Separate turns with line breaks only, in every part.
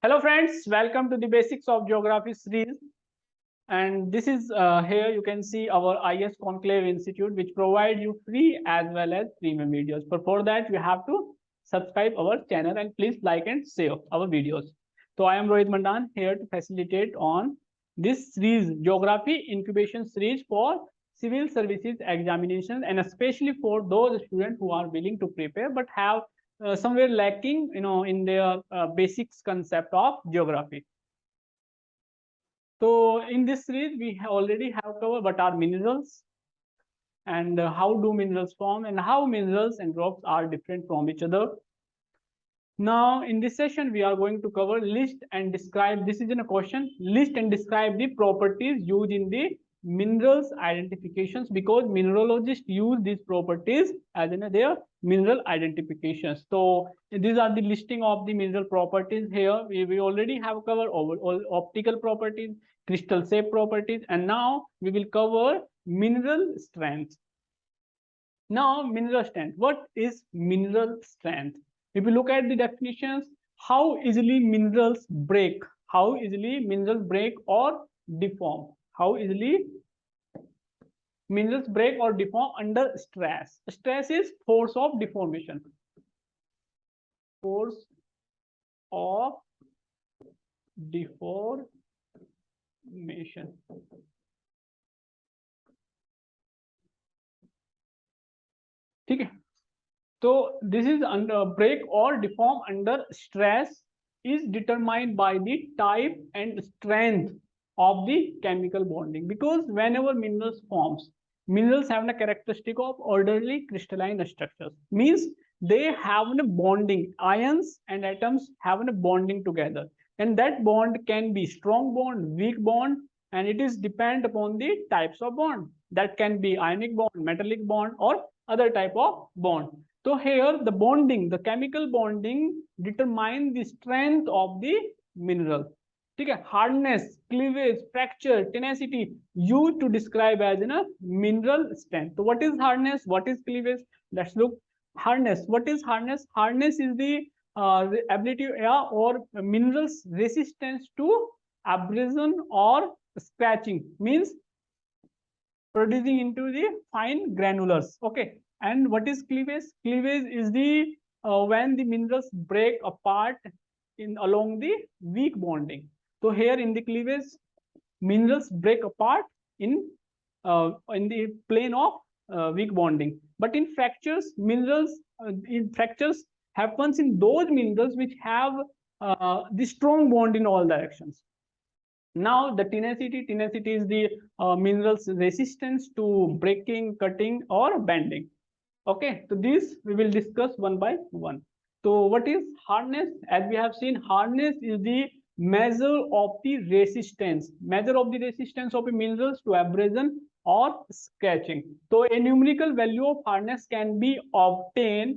Hello friends, welcome to the Basics of Geography series. And this is here you can see our IS Conclave Institute, which provide you free as well as premium videos. But for that, you have to subscribe our channel and please like and share our videos. So I am Rohit Mandan here to facilitate on this series, Geography Incubation Series for civil services examinations, and especially for those students who are willing to prepare but have somewhere lacking, in their basics concept of geography. So in this series, we already have covered what are minerals and how do minerals form and how minerals and rocks are different from each other. Now, in this session, we are going to cover list and describe. This is in a question. List and describe the properties used in the minerals identifications, because mineralogists use these properties as in their mineral identifications. So these are the listing of the mineral properties here. We already have covered all optical properties, crystal shape properties, and now we will cover mineral strength. Now, mineral strength. What is mineral strength? If you look at the definitions, how easily minerals break, how easily minerals break or deform, how easily minerals break or deform under stress. Stress is force of deformation. Force of deformation. Okay. So this is under break or deform under stress is determined by the type and strength of the chemical bonding, because whenever minerals forms, minerals have a characteristic of orderly crystalline structures, means they have a bonding, ions and atoms have a bonding together, and that bond can be strong bond, weak bond, and it is depend upon the types of bond. That can be ionic bond, metallic bond, or other type of bond. So here the bonding, the chemical bonding determine the strength of the mineral. Okay, hardness, cleavage, fracture, tenacity used to describe as in a mineral strength. So what is hardness? What is cleavage? Let's look. Hardness. What is hardness? Hardness is the ability or minerals resistance to abrasion or scratching, means producing into the fine granulars. Okay, and what is cleavage? Cleavage is the when the minerals break apart in along the weak bonding. So here in the cleavage, minerals break apart in the plane of weak bonding. But in fractures, minerals in fractures happens in those minerals which have the strong bond in all directions. Now the tenacity is the minerals resistance to breaking, cutting, or bending. Okay, so this we will discuss one by one. So what is hardness? As we have seen, hardness is the measure of the resistance, of the minerals to abrasion or scratching. So a numerical value of hardness can be obtained,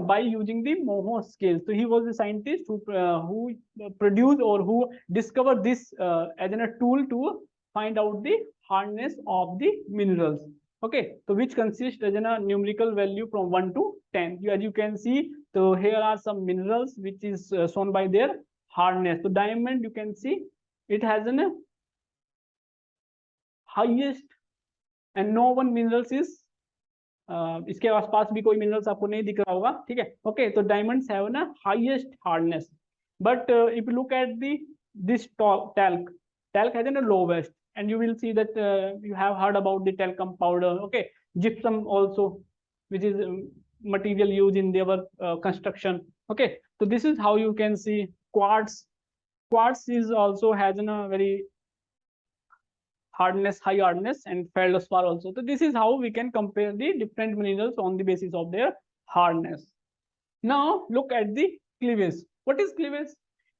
by using the Moho scale. So he was a scientist who produced or who discovered this as a tool to find out the hardness of the minerals. Okay, so which consists as a numerical value from 1 to 10. As you can see, so here are some minerals which is shown by their hardness. So diamond, you can see it has a highest, and no one minerals is इसके आसपास भी कोई minerals आपको नहीं दिख रहा होगा, ठीक है. ओके, तो डायमंड्स हैव ना highest hardness, but if you look at this talc has a lowest, and you will see that you have heard about the talcum powder. Okay, gypsum also, which is material used in their construction. Okay, so this is how you can see quartz is also has a very hardness, high hardness, and feldspar also. So this is how we can compare the different minerals on the basis of their hardness. Now look at the cleavage. What is cleavage?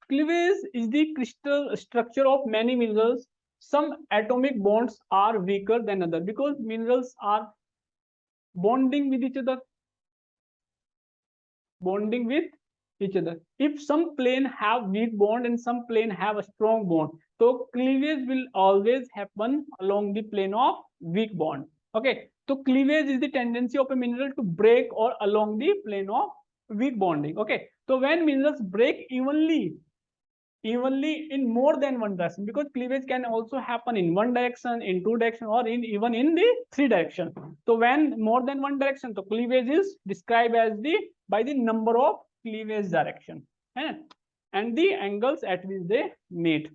Cleavage is the crystal structure of many minerals. Some atomic bonds are weaker than others because minerals are bonding with each other. Bonding with each other. If some plane have weak bond and some plane have a strong bond, so cleavage will always happen along the plane of weak bond. Okay, so cleavage is the tendency of a mineral to break or along the plane of weak bonding. Okay, so when minerals break evenly, evenly in more than one direction, because cleavage can also happen in one direction, in two direction, or in even in the three direction. So when more than one direction, so cleavage is described as the by the number of cleavage direction and the angles at which they meet.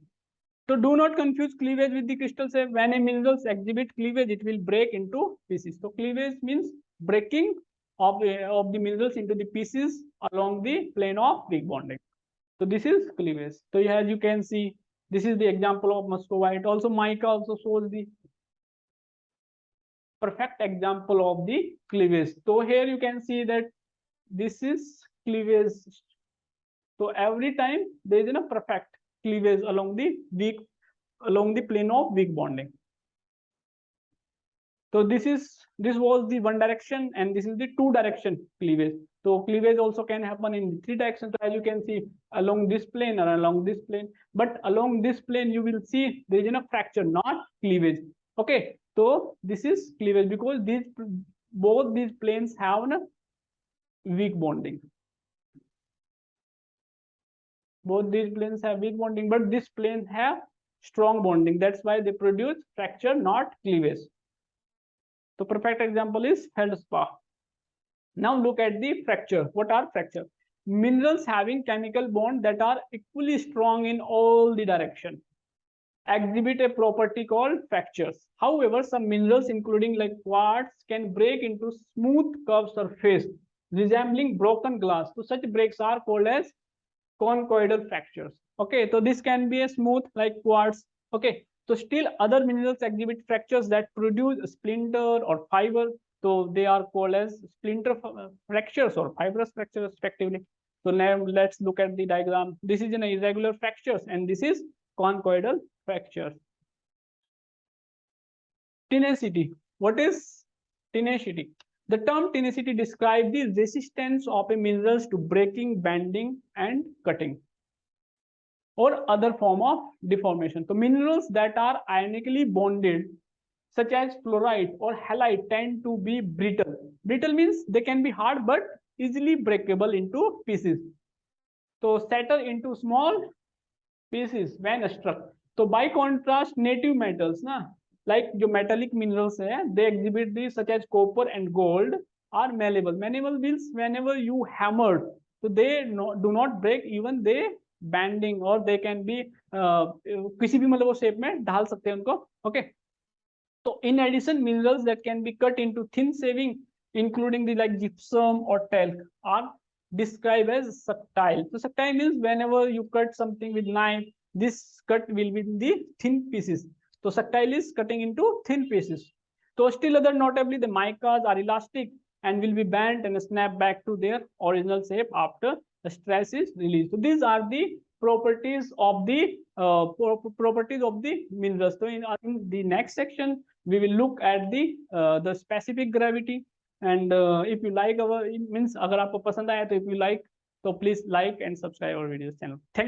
So do not confuse cleavage with the crystal shape. When a minerals exhibit cleavage, it will break into pieces. So cleavage means breaking of the minerals into the pieces along the plane of weak bonding. So this is cleavage. So as you can see, this is the example of muscovite. Also mica also shows the perfect example of the cleavage. So here you can see that this is cleavage. So every time there is a perfect cleavage along the plane of weak bonding. So this was the one direction, and this is the two direction cleavage. So cleavage also can happen in three directions. So as you can see, along this plane or along this plane, but along this plane you will see there is a fracture, not cleavage. Okay, so this is cleavage because both these planes have a weak bonding. Both these planes have weak bonding, but this plane have strong bonding. That's why they produce fracture, not cleavage. So perfect example is feldspar. Now look at the fracture. What are fracture? Minerals having chemical bond that are equally strong in all the direction exhibit a property called fractures. However, some minerals including like quartz can break into smooth curved surface resembling broken glass. So such breaks are called as conchoidal fractures. Okay, so this can be a smooth like quartz. Okay, so still other minerals exhibit fractures that produce a splinter or fiber. So they are called as splinter fractures or fibrous fractures respectively. So now let's look at the diagram. This is an irregular fractures and this is conchoidal fractures. Tenacity. What is tenacity? The term tenacity describes the resistance of a minerals to breaking, bending, and cutting, or other form of deformation. So minerals that are ionically bonded, such as fluorite or halite, tend to be brittle. Brittle means they can be hard but easily breakable into pieces. So settle into small pieces when struck. So by contrast, native metals, like जो metallic minerals they exhibit these such as copper and gold are malleable. Malleable means whenever you hammer, so they do not break, even they bending, or they can be किसी भी मतलब वो shape में ढाल सकते हैं उनको. Okay. So in addition, minerals that can be cut into thin shaving, including the like gypsum or talc, are described as subtile. So subtile means whenever you cut something with knife, this cut will be in the thin pieces. So subtile is cutting into thin pieces. So still other notably the micas are elastic and will be bent and snap back to their original shape after the stress is released. So these are the properties of the minerals. So in the next section we will look at the specific gravity. And if you like our means, अगर आपको पसंद आया तो if you like, so please like and subscribe our videos channel. Thank